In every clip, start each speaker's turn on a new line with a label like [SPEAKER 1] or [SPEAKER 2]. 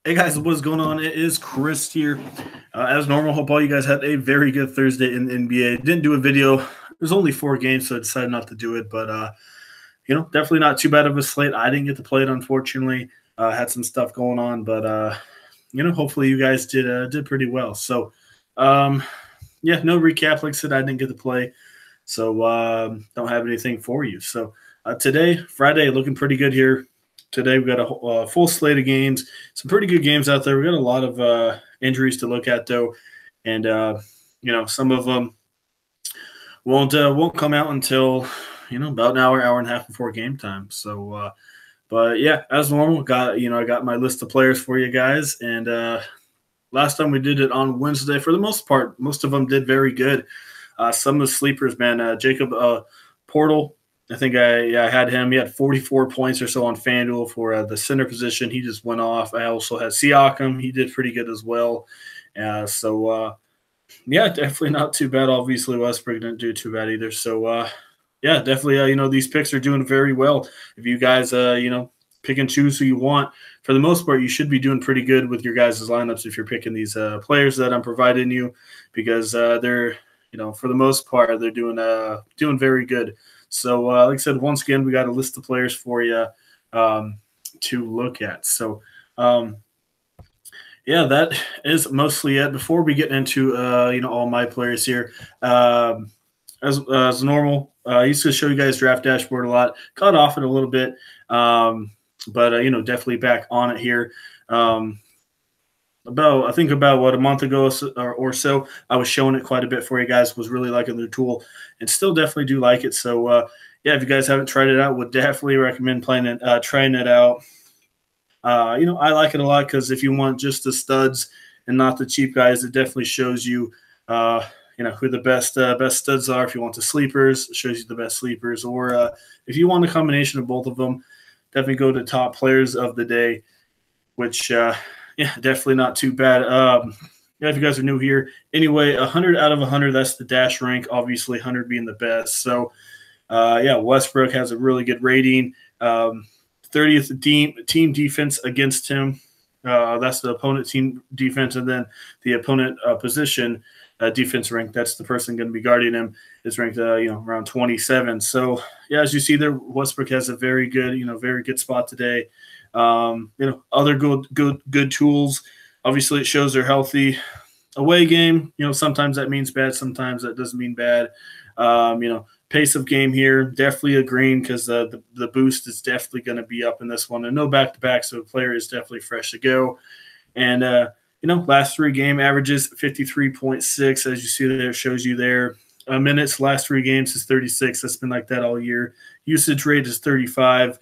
[SPEAKER 1] Hey guys, what is going on? It is Chris here. As normal, hope all you guys had a very good Thursday in the NBA. Didn't do a video. There's only 4 games, so I decided not to do it. But definitely not too bad of a slate. I didn't get to play it, unfortunately. Had some stuff going on, but hopefully you guys did pretty well. So, um, yeah, no recap. Like I said, I didn't get to play, so don't have anything for you. So today, Friday, looking pretty good here. Today we got a full slate of games, some pretty good games out there. We got a lot of injuries to look at though, and some of them won't come out until about an hour and a half before game time. So, but yeah, as normal, I got my list of players for you guys, and last time we did it on Wednesday. For the most part, most of them did very good. Some of the sleepers, man, Jacob Portal. I think I had him. He had 44 points or so on Fanduel for the center position. He just went off. I also had Siakam. He did pretty good as well. Yeah, definitely not too bad. Obviously, Westbrook didn't do too bad either. So, yeah, definitely, these picks are doing very well. If you guys, pick and choose who you want, for the most part, you should be doing pretty good with your guys' lineups if you're picking these players that I'm providing you, because they're, for the most part, they're doing very good. So, like I said, once again, we got a list of players for you to look at. So, yeah, that is mostly it. Before we get into all my players here, as normal, I used to show you guys draft dashboard a lot. Cut off it a little bit, but definitely back on it here. About what, a month ago or so, I was showing it quite a bit for you guys. Was really liking the tool, and still definitely do like it. So yeah, if you guys haven't tried it out, would definitely recommend trying it out. I like it a lot because if you want just the studs and not the cheap guys, it definitely shows you, who the best studs are. If you want the sleepers, it shows you the best sleepers. Or if you want a combination of both of them, definitely go to top players of the day, which, yeah, definitely not too bad. Yeah, if you guys are new here, anyway, 100 out of 100, that's the dash rank. Obviously, 100 being the best. So, yeah, Westbrook has a really good rating. 30th team defense against him. That's the opponent team defense, and then the opponent position defense rank. That's the person going to be guarding him is ranked, around 27. So yeah, as you see there, Westbrook has a very good spot today. Other good tools. Obviously, it shows they're healthy. Away game, sometimes that means bad, sometimes that doesn't mean bad. Pace of game here, definitely agreeing because the boost is definitely going to be up in this one. And no back-to-back, so the player is definitely fresh to go. And, last 3 game averages 53.6, as you see there, shows you there. Minutes, last 3 games is 36. That's been like that all year. Usage rate is 35.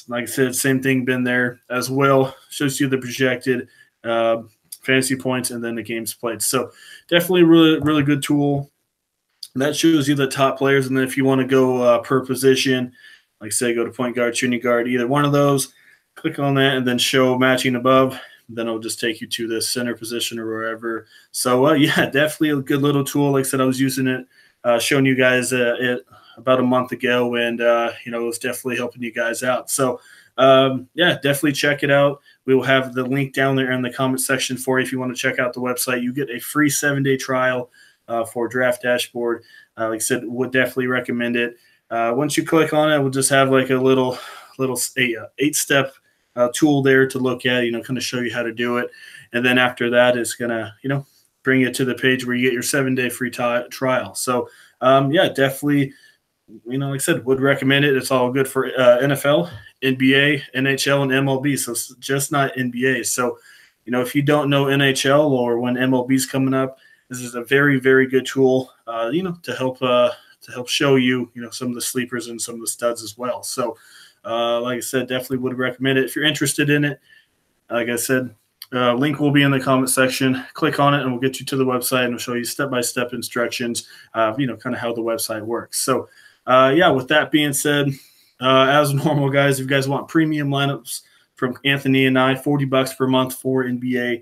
[SPEAKER 1] Like I said, same thing been there as well. Shows you the projected fantasy points and then the games played. So definitely really, really good tool. That shows you the top players. And then if you want to go per position, like say go to point guard, shooting guard, either one of those, click on that and then show matching above. Then it'll just take you to the center position or wherever. So, yeah, definitely a good little tool. Like I said, I was using it, showing you guys it about a month ago, and, it was definitely helping you guys out. So, yeah, definitely check it out. We will have the link down there in the comment section for you if you want to check out the website. You get a free 7-day trial for Draft Dashboard. Like I said, would definitely recommend it. Once you click on it, we'll just have like a little 8-step tool there to look at, kind of show you how to do it. And then after that, it's going to, bring you to the page where you get your 7-day free trial. So, yeah, definitely, like I said, would recommend it. It's all good for NFL, NBA, NHL, and MLB. So it's just not NBA. So, if you don't know NHL or when MLB is coming up, this is a very, very good tool, to help show you, some of the sleepers and some of the studs as well. So, like I said, definitely would recommend it. If you're interested in it, like I said, link will be in the comment section. Click on it and we'll get you to the website and we'll show you step-by-step instructions, kind of how the website works. So, yeah, with that being said, as normal, guys, if you guys want premium lineups from Anthony and I, $40 per month for NBA,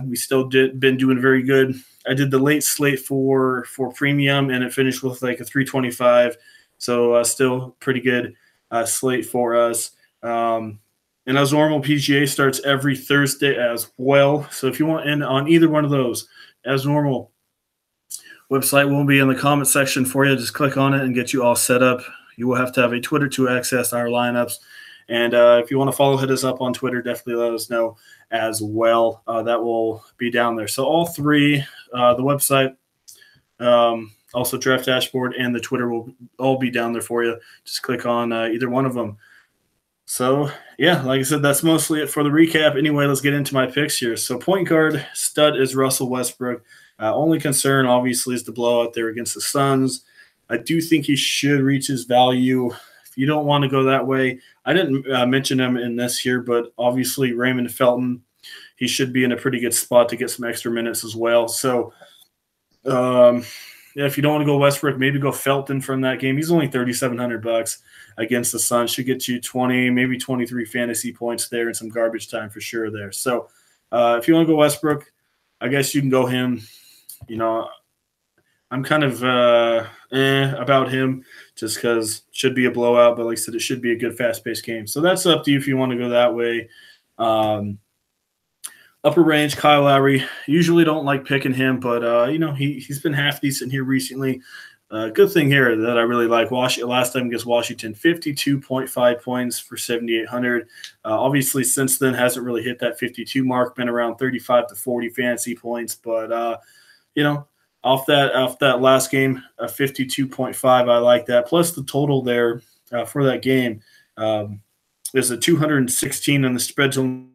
[SPEAKER 1] we still been doing very good. I did the late slate for premium and it finished with like a 325. So still pretty good slate for us. And as normal, PGA starts every Thursday as well. So if you want in on either one of those, as normal, website will be in the comment section for you. Just click on it and get you all set up. You will have to have a Twitter to access our lineups. And if you want to follow, hit us up on Twitter. Definitely let us know as well. That will be down there. So all three, the website, also Draft Dashboard, and the Twitter will all be down there for you. Just click on either one of them. So, yeah, like I said, that's mostly it for the recap. Anyway, let's get into my picks here. So point guard stud is Russell Westbrook. Only concern, obviously, is the blowout there against the Suns. I do think he should reach his value. If you don't want to go that way, I didn't mention him in this here, but obviously Raymond Felton, he should be in a pretty good spot to get some extra minutes as well. So, yeah, if you don't want to go Westbrook, maybe go Felton from that game. He's only $3,700 against the Suns. Should get you 20, maybe 23 fantasy points there and some garbage time for sure there. So if you want to go Westbrook, I guess you can go him. You know, I'm kind of about him just because should be a blowout, but like I said, it should be a good fast-paced game. So that's up to you if you want to go that way. Upper range, Kyle Lowry. Usually don't like picking him, but, you know, he's been half decent here recently. Good thing here that I really like. Last time against Washington, 52.5 points for 7,800. Obviously, since then, hasn't really hit that 52 mark, been around 35 to 40 fantasy points. But, you know, off that last game, 52.5, I like that. Plus the total there for that game is a 216 on the spread zone.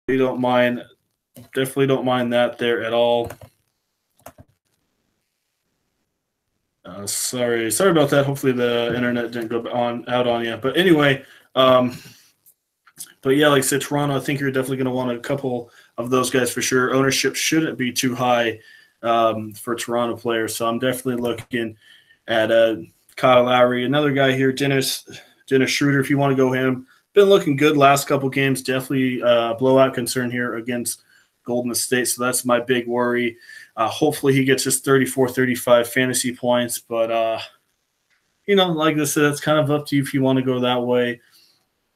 [SPEAKER 1] Definitely don't mind that there at all. Sorry about that. Hopefully the internet didn't go out on you. But anyway, but yeah, like I said, Toronto, I think you're definitely going to want a couple of those guys for sure. Ownership shouldn't be too high for Toronto players. So I'm definitely looking at Kyle Lowry. Another guy here, Dennis Schroeder, if you want to go him. Been looking good last couple games. Definitely blowout concern here against Golden State. So that's my big worry. Hopefully he gets his 34, 35 fantasy points. But, you know, like I said, it's kind of up to you if you want to go that way.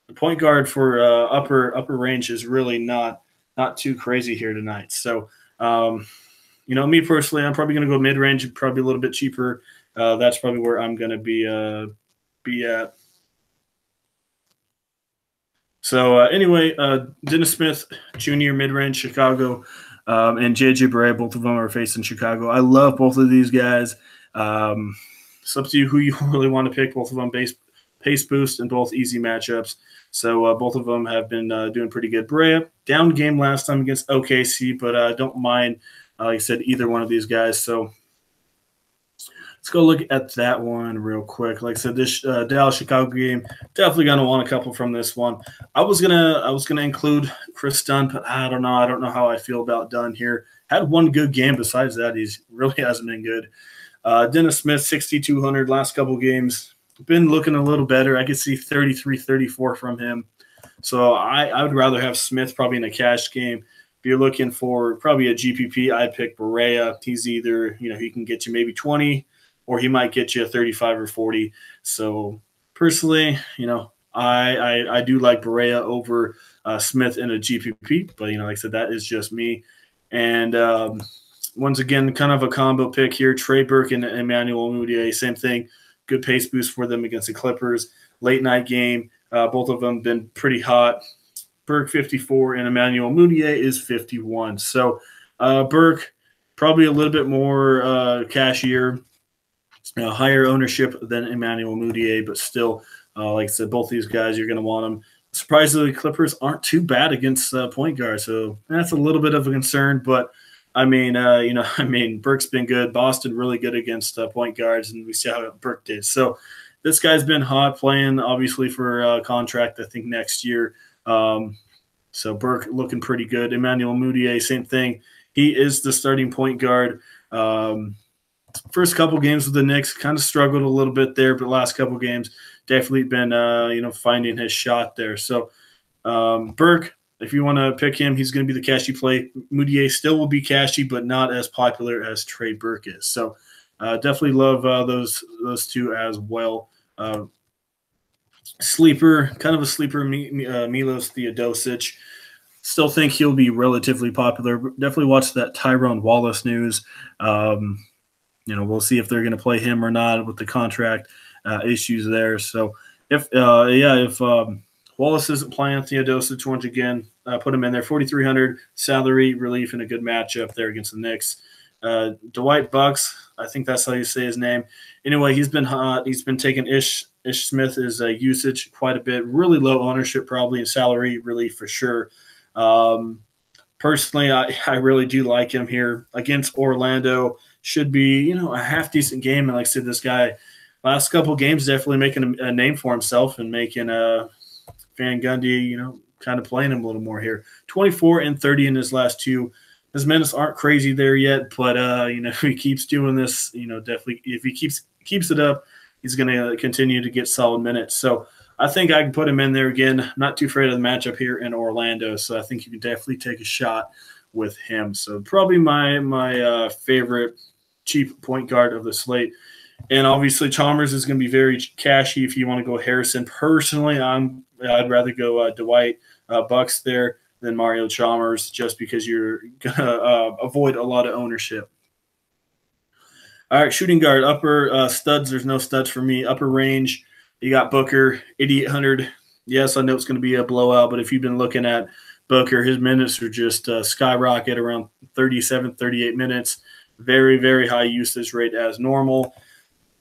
[SPEAKER 1] The point guard for upper range is really not too crazy here tonight. So, you know, me personally, I'm probably going to go mid-range, probably a little bit cheaper. That's probably where I'm going to be at. So anyway, Dennis Smith Jr., mid-range, Chicago, and JJ Barea, both of them are facing Chicago. I love both of these guys. It's up to you who you really want to pick. Both of them pace boost and both easy matchups. So both of them have been doing pretty good. Barea, down game last time against OKC, but I don't mind, like I said, either one of these guys. So let's go look at that one real quick. Like I said, this Dallas-Chicago game, definitely going to want a couple from this one. I was gonna include Chris Dunn, but I don't know. I don't know how I feel about Dunn here. Had one good game. Besides that, he's really hasn't been good. Dennis Smith, 6,200 last couple games. Been looking a little better. I could see 33, 34 from him. So I would rather have Smith probably in a cash game. If you're looking for probably a GPP, I'd pick Barea. He's either, you know, he can get you maybe 20 or he might get you a 35 or 40. So personally, you know, I do like Barea over Smith in a GPP, but, you know, like I said, that is just me. And once again, kind of a combo pick here, Trey Burke and Emmanuel Mudiay, same thing. Good pace boost for them against the Clippers. Late night game. Both of them been pretty hot. Burke 54 and Emmanuel Mudiay is 51. So Burke probably a little bit more cashier, higher ownership than Emmanuel Mudiay, but still, like I said, both these guys, you're going to want them. Surprisingly, Clippers aren't too bad against point guard, so that's a little bit of a concern. But I mean, you know, Burke's been good. Boston really good against point guards, and we see how Burke did. So this guy's been hot, playing obviously for contract, I think, next year. So Burke looking pretty good. Emmanuel Mudiay, same thing. He is the starting point guard. First couple games with the Knicks, kind of struggled a little bit there, but last couple games definitely been, you know, finding his shot there. So Burke, if you want to pick him, he's going to be the cashy play. Moutier still will be cashy, but not as popular as Trey Burke is. So definitely love those two as well. Sleeper, kind of a sleeper, Milos Theodosic. Still think he'll be relatively popular. Definitely watch that Tyrone Wallace news. We'll see if they're going to play him or not with the contract issues there. So if Wallace isn't playing, Theodosic once again, put him in there. 4,300 salary relief in a good matchup there against the Knicks. Dwight Bucks, I think that's how you say his name. Anyway, he's been hot. He's been taking Ish Smith's usage quite a bit. Really low ownership probably and salary relief for sure. Personally, I really do like him here against Orlando. Should be, a half decent game. And like I said, this guy last couple games definitely making a name for himself and making Van Gundy, kind of playing him a little more here. 24 and 30 in his last two. His minutes aren't crazy there yet, but if he keeps doing this, definitely if he keeps it up, he's going to continue to get solid minutes. So I think I can put him in there again. I'm not too afraid of the matchup here in Orlando, so I think you can definitely take a shot with him. So probably my favorite cheap point guard of the slate. And obviously Chalmers is going to be very cashy if you want to go Harrison. Personally, I'd rather go Dwight Bucks there than Mario Chalmers just because you're going to avoid a lot of ownership. All right, shooting guard, upper studs. There's no studs for me. Upper range, you got Booker, 8,800. Yes, I know it's going to be a blowout, but if you've been looking at Booker, his minutes are just skyrocket around 37, 38 minutes. Very, very high usage rate as normal.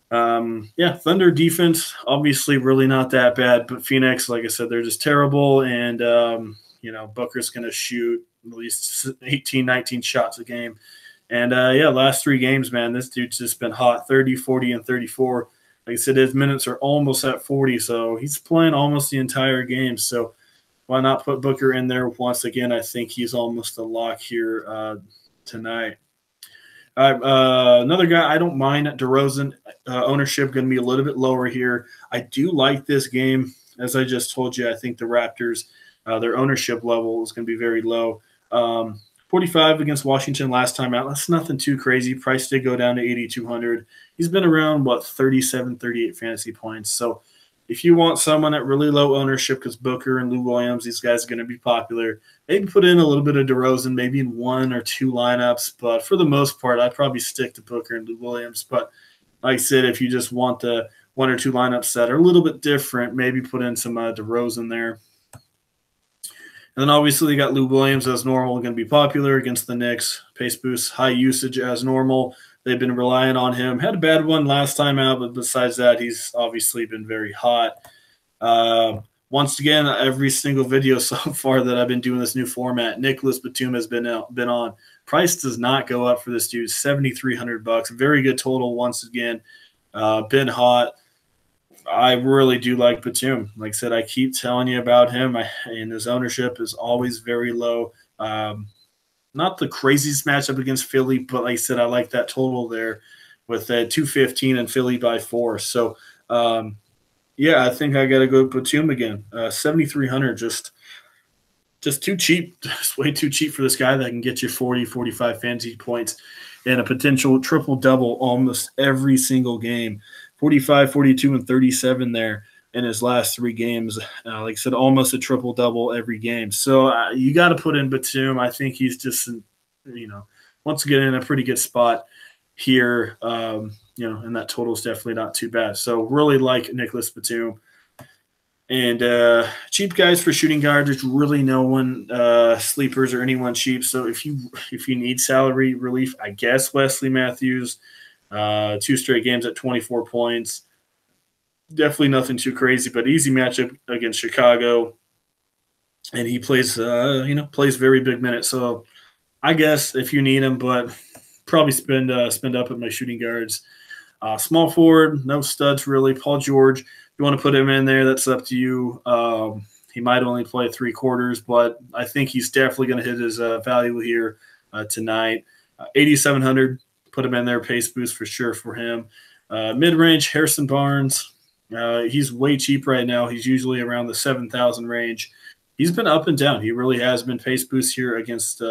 [SPEAKER 1] Thunder defense, obviously really not that bad, but Phoenix, like I said, they're just terrible. And, Booker's going to shoot at least 18, 19 shots a game. And, last three games, man, this dude's just been hot, 30, 40, and 34. Like I said, his minutes are almost at 40, so he's playing almost the entire game. So why not put Booker in there once again? I think he's almost a lock here tonight. Another guy I don't mind, DeRozan, ownership going to be a little bit lower here. I do like this game. As I just told you, I think the Raptors, their ownership level is going to be very low. 45 against Washington last time out. That's nothing too crazy. Price did go down to 8,200. He's been around, 37, 38 fantasy points. So if you want someone at really low ownership, because Booker and Lou Williams, these guys are going to be popular, maybe put in a little bit of DeRozan, maybe in one or two lineups. But for the most part, I'd probably stick to Booker and Lou Williams. But like I said, if you just want the one or two lineups that are a little bit different, maybe put in some DeRozan there. And then obviously you got Lou Williams as normal, going to be popular against the Knicks. Pace boost, high usage as normal. They've been relying on him. Had a bad one last time out, but besides that, he's obviously been very hot. Once again, every single video so far that I've been doing this new format, Nicholas Batum has been on. Price does not go up for this dude. $7,300. Very good total once again. Been hot. I really do like Batum. Like I said, I keep telling you about him, and his ownership is always very low. Not the craziest matchup against Philly, but like I said, I like that total there with 215 and Philly by 4. So, I think I got to go Batum again. 7,300, just too cheap. Just way too cheap for this guy that can get you 40, 45 fantasy points and a potential triple-double almost every single game. 45, 42, and 37 there in his last three games. Like I said, almost a triple-double every game. So you got to put in Batum. I think he's just, once again in a pretty good spot here, and that total is definitely not too bad. So really like Nicholas Batum. And cheap guys for shooting guard, there's really no one sleepers or anyone cheap. So if you need salary relief, I guess Wesley Matthews, 2 straight games at 24 points. Definitely nothing too crazy, but easy matchup against Chicago. And he plays very big minutes. So I guess if you need him, but probably spend up at my shooting guards. Small forward, no studs really. Paul George, if you want to put him in there, that's up to you. He might only play 3 quarters, but I think he's definitely going to hit his value here tonight. 8,700. Put him in there, pace boost for sure for him. Mid-range, Harrison Barnes. He's way cheap right now. He's usually around the 7,000 range. he's been up and down. He really has been. Pace boost here against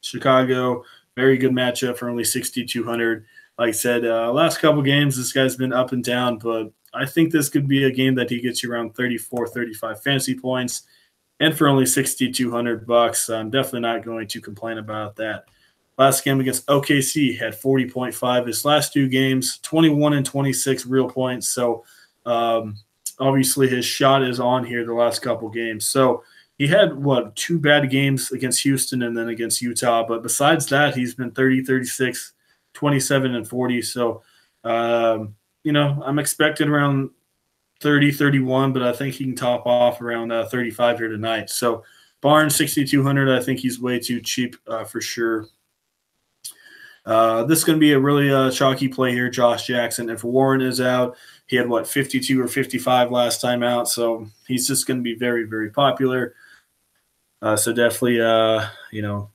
[SPEAKER 1] Chicago. Very good matchup for only 6,200. Like I said, last couple games, this guy's been up and down, but I think this could be a game that he gets you around 34, 35 fantasy points. And for only 6,200 bucks, I'm definitely not going to complain about that. Last game against OKC had 40.5. His last two games, 21 and 26 real points. So obviously his shot is on here the last couple games. So he had, two bad games against Houston and then against Utah. But besides that, he's been 30, 36, 27, and 40. So, I'm expecting around 30, 31, but I think he can top off around 35 here tonight. So Barnes, 6,200, I think he's way too cheap for sure. This is going to be a really chalky play here, Josh Jackson. If Warren is out, he had, 52 or 55 last time out, so he's just going to be very, very popular. So definitely,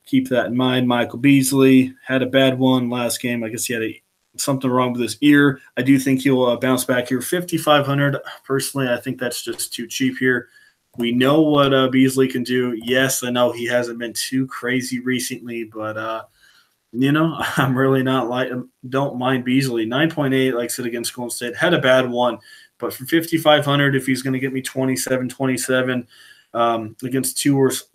[SPEAKER 1] keep that in mind. Michael Beasley had a bad one last game. I guess he had something wrong with his ear. I do think he'll bounce back here. 5,500. Personally, I think that's just too cheap here. We know what Beasley can do. Yes, I know he hasn't been too crazy recently, but I'm really don't mind Beasley. 9.8, like I said, against Golden State. Had a bad one, but for 5,500, if he's going to get me 27 against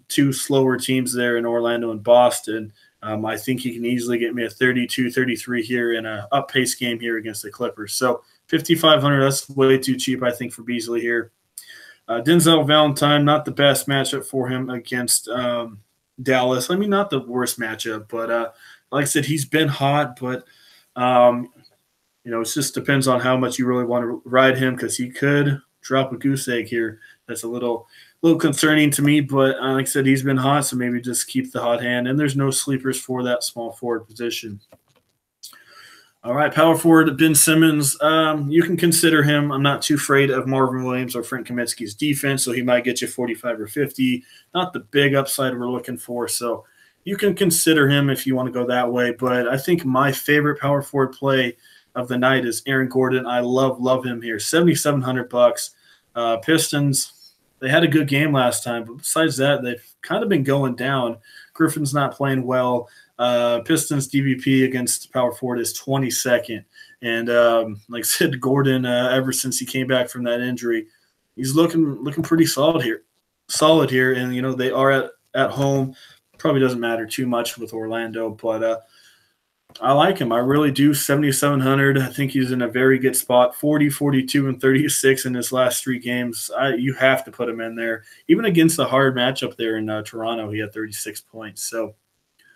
[SPEAKER 1] two slower teams there in Orlando and Boston, I think he can easily get me a 32, 33 here in an up-pace game here against the Clippers. So 5,500, that's way too cheap, I think, for Beasley here. Denzel Valentine, not the best matchup for him against Dallas. I mean, not the worst matchup, but like I said, he's been hot, but it just depends on how much you really want to ride him because he could drop a goose egg here. That's a little concerning to me, but like I said, he's been hot, so maybe just keep the hot hand. And there's no sleepers for that small forward position. All right, power forward, Ben Simmons. You can consider him. I'm not too afraid of Marvin Williams or Frank Kaminsky's defense, so he might get you 45 or 50. Not the big upside we're looking for, so you can consider him if you want to go that way. But I think my favorite power forward play of the night is Aaron Gordon. I love him here. 7,700 bucks. Pistons, they had a good game last time, but besides that, they've kind of been going down. Griffin's not playing well. Pistons DVP against power forward is 22nd. And like I said, Gordon, ever since he came back from that injury, he's looking pretty solid here. And, they are at home. Probably doesn't matter too much with Orlando, but I like him. I really do. 7,700. I think he's in a very good spot. 40, 42, and 36 in his last three games. You have to put him in there. Even against the hard matchup there in Toronto, he had 36 points. So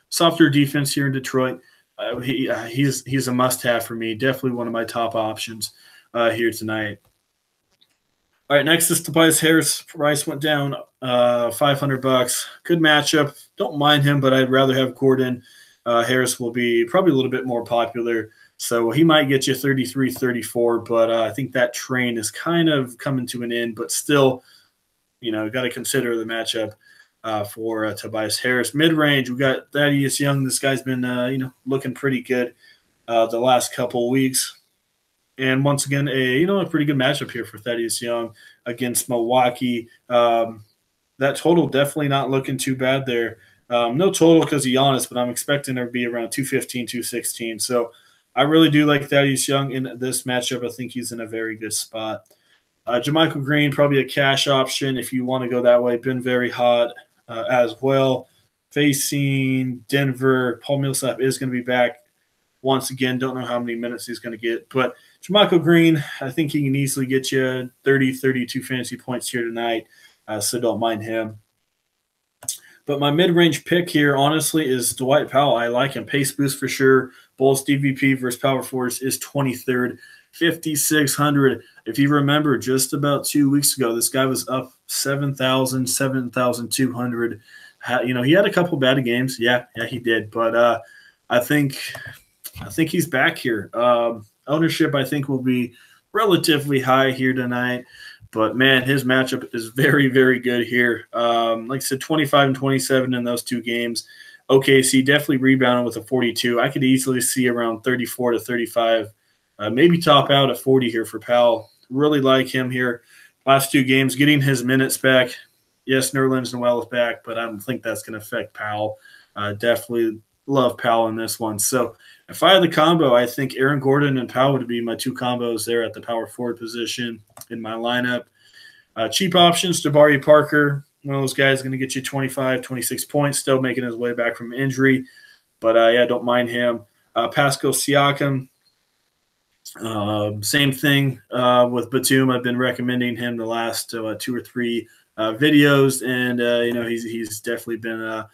[SPEAKER 1] softer defense here in Detroit. He's a must-have for me. Definitely one of my top options here tonight. All right, next is Tobias Harris. Price went down 500 bucks. Good matchup. Don't mind him, but I'd rather have Gordon. Harris will be probably a little bit more popular, so he might get you 33, 34, but I think that train is kind of coming to an end, but still, got to consider the matchup for Tobias Harris. Mid-range, we got Thaddeus Young. This guy's been, looking pretty good the last couple of weeks. And once again, a pretty good matchup here for Thaddeus Young against Milwaukee. That total definitely not looking too bad there. No total because of Giannis, but I'm expecting there to be around 215, 216. So I really do like Thaddeus Young in this matchup. I think he's in a very good spot. JaMychal Green, probably a cash option if you want to go that way. Been very hot as well. Facing Denver, Paul Millsap is going to be back once again. Don't know how many minutes he's going to get, but JaMychal Green, I think he can easily get you 30, 32 fantasy points here tonight, so don't mind him. But my mid-range pick here, honestly, is Dwight Powell. I like him. Pace boost for sure. Bulls DVP versus power forwards is 23rd, 5,600. If you remember, just about 2 weeks ago, this guy was up 7,000, 7,200. He had a couple bad games. Yeah, he did. But I think he's back here. Ownership, I think, will be relatively high here tonight. But, man, his matchup is very, very good here. Like I said, 25 and 27 in those two games. OKC definitely rebounded with a 42. I could easily see around 34 to 35, maybe top out at 40 here for Powell. Really like him here. Last two games, getting his minutes back. Yes, Nerlens Noel is back, but I don't think that's going to affect Powell. Definitely love Powell in this one. So if I had the combo, I think Aaron Gordon and Powell would be my two combos there at the power forward position in my lineup. Cheap options, Jabari Parker, one of those guys going to get you 25, 26 points, still making his way back from injury. But, yeah, don't mind him. Pascal Siakam, same thing with Batum. I've been recommending him the last 2 or 3 videos, and he's definitely been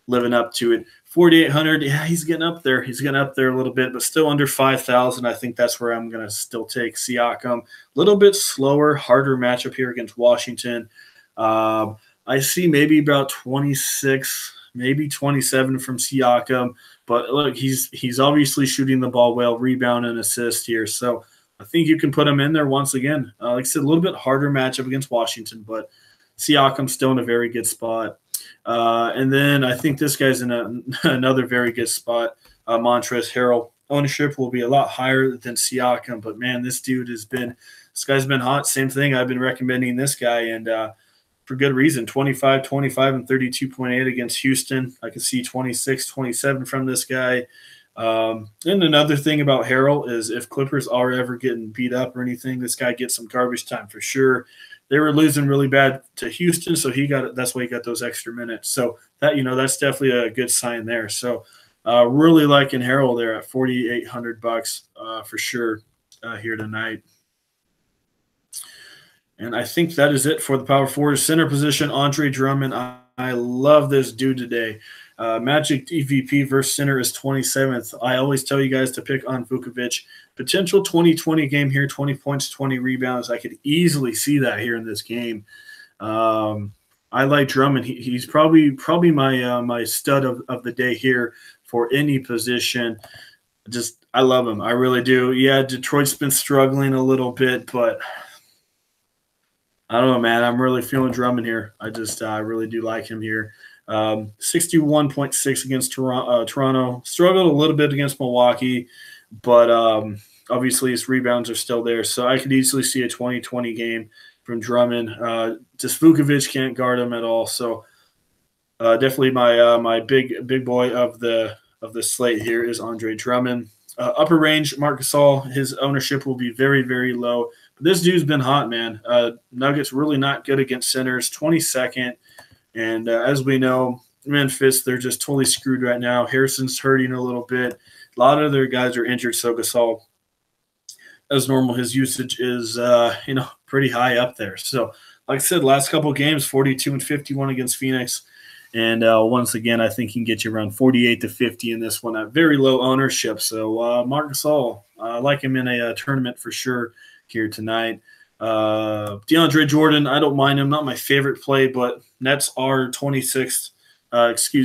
[SPEAKER 1] living up to it. 4,800, yeah, he's getting up there. He's getting up there a little bit, but still under 5,000. I think that's where I'm going to still take Siakam. A little bit slower, harder matchup here against Washington. I see maybe about 26, maybe 27 from Siakam. But look, he's obviously shooting the ball well, rebound and assist here. So I think you can put him in there once again. Like I said, a little bit harder matchup against Washington, but Siakam's still in a very good spot. And then I think this guy's in another very good spot, Montrezl Harrell. Ownership will be a lot higher than Siakam, but, man, this guy's been hot. Same thing. I've been recommending this guy, and for good reason. 25, 25, and 32.8 against Houston. I can see 26, 27 from this guy. And another thing about Harrell is if Clippers are ever getting beat up or anything, this guy gets some garbage time for sure. They were losing really bad to Houston, so that's why he got those extra minutes. So that's definitely a good sign there. So really liking Harrell there at $4,800 for sure here tonight. And I think that is it for the power forward. Center position, Andre Drummond. I love this dude today. Magic EVP versus center is 27th. I always tell you guys to pick on Vukovic. Potential 20-20 game here, 20 points, 20 rebounds. I could easily see that here in this game. I like Drummond. He's probably my stud of the day here for any position. I love him. I really do. Yeah, Detroit's been struggling a little bit, but I don't know, man. I'm really feeling Drummond here. I really do like him here. 61.6 against Toronto. Struggled a little bit against Milwaukee, but obviously his rebounds are still there. So I could easily see a 20-20 game from Drummond. Just Vukovic can't guard him at all. So definitely my big boy of the slate here is Andre Drummond. Upper range, Marc Gasol. His ownership will be very, very low. But this dude's been hot, man. Nuggets really not good against centers, 22nd. And as we know, Memphis, they're just totally screwed right now. Harrison's hurting a little bit. A lot of their guys are injured, so Gasol, as normal, his usage is pretty high up there. So, like I said, last couple of games, 42 and 51 against Phoenix. And once again, I think he can get you around 48 to 50 in this one at very low ownership. So, Marc Gasol, I like him in a tournament for sure here tonight. DeAndre Jordan, I don't mind him. Not my favorite play, but Nets are 26th. The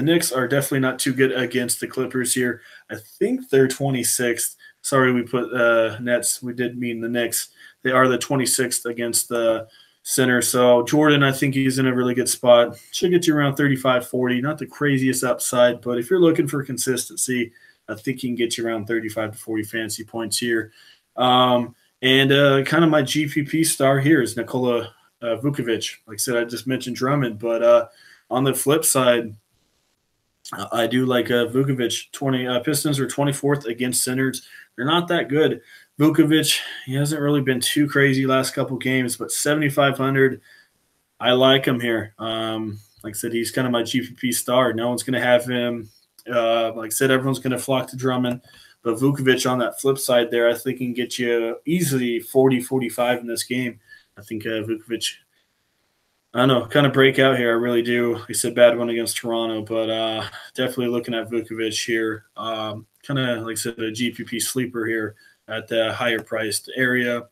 [SPEAKER 1] Knicks are definitely not too good against the Clippers here. I think they're 26th. Sorry, we put Nets. We did mean the Knicks. They are the 26th against the center. So Jordan, I think he's in a really good spot. Should get you around 35, 40. Not the craziest upside, but if you're looking for consistency, I think he can get you around 35 to 40 fantasy points here. And kind of my GPP star here is Nikola Vukovic. Like I said, I just mentioned Drummond, but on the flip side, I do like Vukovic. Pistons are 24th against centers. They're not that good. Vukovic, he hasn't really been too crazy last couple games, but 7,500, I like him here. Like I said, he's kind of my GPP star. No one's going to have him. Like I said, everyone's going to flock to Drummond. But Vukovic on that flip side there, I think he can get you easily 40, 45 in this game. I think Vukovic, I don't know, kind of break out here. I really do. He said bad one against Toronto, but definitely looking at Vukovic here. Kind of, like I said, a GPP sleeper here at the higher priced area.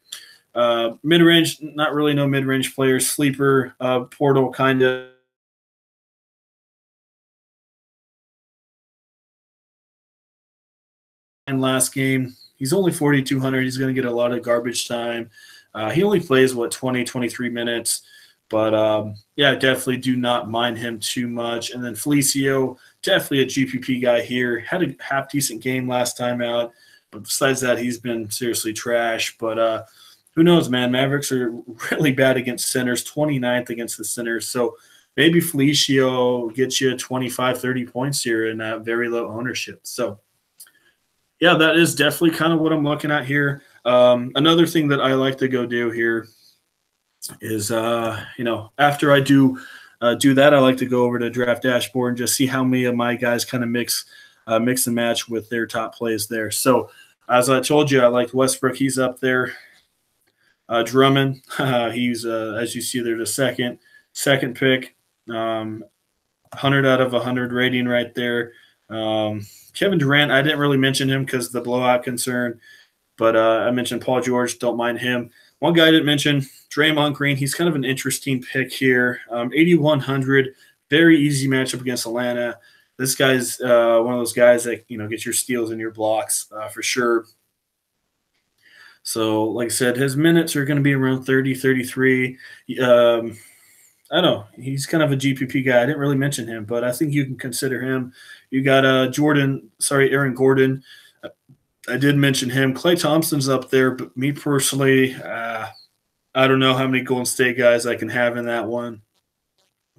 [SPEAKER 1] Mid-range, not really no mid-range players. Sleeper, Portal kind of. And last game, he's only 4,200. He's going to get a lot of garbage time. He only plays, 20, 23 minutes. But, yeah, definitely do not mind him too much. And then Felicio, definitely a GPP guy here. Had a half-decent game last time out. But besides that, he's been seriously trash. But who knows, man? Mavericks are really bad against centers, 29th against the centers. So maybe Felicio gets you 25, 30 points here in that very low ownership. So, yeah, that is definitely kind of what I'm looking at here. Another thing that I like to go do here is, after I do that, I like to go over to Draft Dashboard and just see how many of my guys kind of mix and match with their top plays there. So, as I told you, I like Westbrook. He's up there. Drummond, he's as you see there, the second pick, 100 out of 100 rating right there. Kevin Durant, I didn't really mention him because of the blowout concern, but I mentioned Paul George. Don't mind him. One guy I didn't mention, Draymond Green. He's kind of an interesting pick here. 8,100, very easy matchup against Atlanta. This guy's one of those guys that gets your steals and your blocks for sure. So, like I said, his minutes are going to be around 30, 33. I don't know. He's kind of a GPP guy. I didn't really mention him, but I think you can consider him. You got Aaron Gordon. I did mention him. Klay Thompson's up there, but me personally, I don't know how many Golden State guys I can have in that one.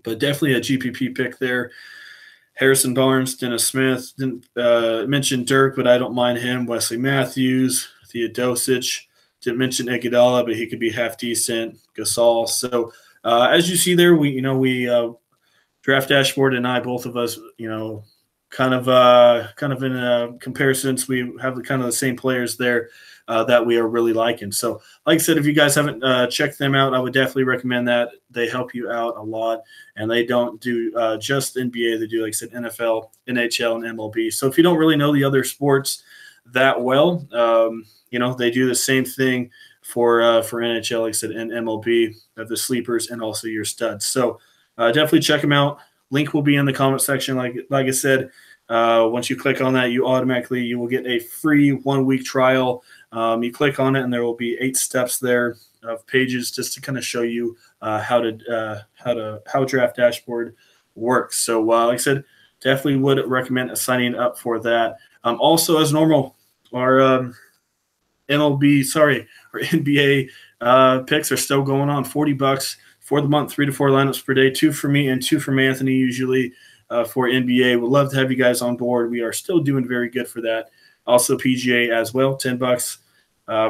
[SPEAKER 1] But definitely a GPP pick there. Harrison Barnes, Dennis Smith. Didn't mention Dirk, but I don't mind him. Wesley Matthews, Theodosic. Didn't mention Iguodala, but he could be half decent. Gasol. So as you see there, we Draft Dashboard and I, both of us, kind of in a comparisons, we have the same players there that we are really liking. So, like I said, if you guys haven't checked them out, I would definitely recommend that. They help you out a lot, and they don't do just NBA. They do, like I said, NFL, NHL, and MLB. So if you don't really know the other sports that well, they do the same thing for NHL, like I said, and MLB, of the sleepers and also your studs. So definitely check them out. Link will be in the comment section. Like I said, once you click on that, you will get a free 1-week trial. You click on it, and there will be 8 steps there of pages just to kind of show you how Draft Dashboard works. So, like I said, definitely would recommend signing up for that. Also, as normal, our NBA picks are still going on. $40 for the month, 3 to 4 lineups per day, 2 for me and 2 from Anthony usually for NBA. We'd love to have you guys on board. We are still doing very good for that. Also PGA as well, $10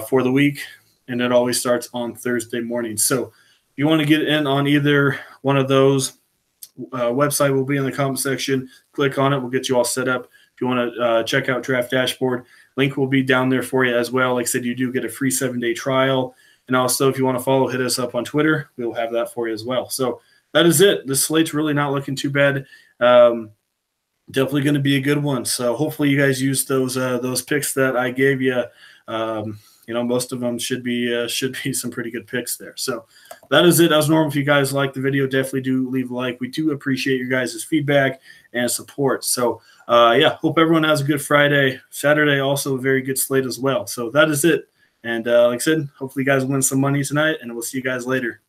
[SPEAKER 1] for the week, and it always starts on Thursday morning. So if you want to get in on either one of those, website will be in the comment section. Click on it. We'll get you all set up. If you want to check out Draft Dashboard, link will be down there for you as well. Like I said, you do get a free 7-day trial. And also, if you want to follow, hit us up on Twitter. We'll have that for you as well. So that is it. This slate's really not looking too bad. Definitely going to be a good one. So hopefully you guys use those picks that I gave you. Most of them should be some pretty good picks there. So that is it. As normal, if you guys like the video, definitely do leave a like. We do appreciate your guys' feedback and support. So hope everyone has a good Friday. Saturday also a very good slate as well. So that is it. And like I said, hopefully you guys win some money tonight, and we'll see you guys later.